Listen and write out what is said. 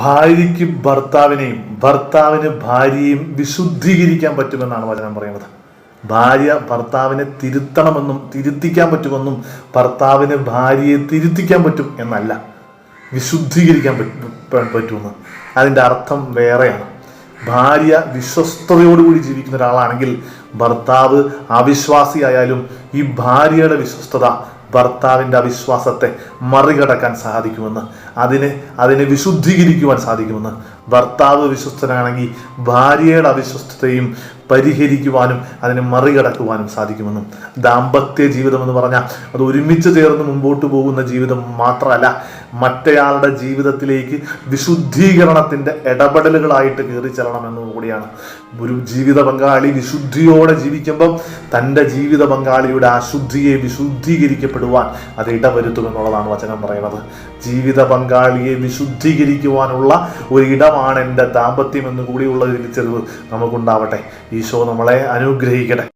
ഭാര്യയ്ക്ക് ഭർത്താവിനെയും ഭർത്താവിന് ഭാര്യയെയും വിശുദ്ധീകരിക്കാൻ പറ്റുമെന്നാണ് വചനം പറയുന്നത്. ഭാര്യ ഭർത്താവിനെ തിരുത്തണമെന്നും തിരുത്തിക്കാൻ പറ്റുമെന്നും ഭർത്താവിന് ഭാര്യയെ തിരുത്തിക്കാൻ പറ്റും എന്നല്ല, വിശുദ്ധീകരിക്കാൻ പറ്റുമെന്ന്. അതിൻ്റെ അർത്ഥം വേറെയാണ്. ഭാര്യ വിശ്വസ്തയോടുകൂടി ജീവിക്കുന്ന ഒരാളാണെങ്കിൽ ഭർത്താവ് അവിശ്വാസിയായാലും ഈ ഭാര്യയുടെ വിശ്വസ്തത ഭർത്താവിൻ്റെ അവിശ്വാസത്തെ മറികടക്കാൻ സാധിക്കുമെന്ന്, അതിനെ വിശുദ്ധീകരിക്കുവാൻ സാധിക്കുമെന്ന്. ഭർത്താവ് വിശ്വസ്തനാണെങ്കിൽ ഭാര്യയുടെ അവിശ്വസ്തതയും പരിഹരിക്കുവാനും അതിനെ മറികടക്കുവാനും സാധിക്കുമെന്നും. ദാമ്പത്യ ജീവിതം എന്ന് പറഞ്ഞാൽ അത് ഒരുമിച്ച് ചേർന്ന് മുമ്പോട്ട് പോകുന്ന ജീവിതം മാത്രമല്ല, മറ്റേയാളുടെ ജീവിതത്തിലേക്ക് വിശുദ്ധീകരണത്തിൻ്റെ ഇടപെടലുകളായിട്ട് കയറി ചെല്ലണമെന്നും കൂടിയാണ്. ഒരു ജീവിത പങ്കാളി വിശുദ്ധിയോടെ ജീവിക്കുമ്പം തൻ്റെ ജീവിത പങ്കാളിയുടെ അശുദ്ധിയെ വിശുദ്ധീകരിക്കപ്പെടുവാൻ അത് ഇടവരുത്തുമെന്നുള്ളതാണ് വചനം പറയുന്നത്. ജീവിത പങ്കാളിയെ വിശുദ്ധീകരിക്കുവാനുള്ള ഒരു ഇടമാണ് എൻ്റെ ദാമ്പത്യം എന്ന് കൂടിയുള്ള തിരിച്ചറിവ് നമുക്കുണ്ടാവട്ടെ. ഈശോ നമ്മളെ അനുഗ്രഹിക്കട്ടെ.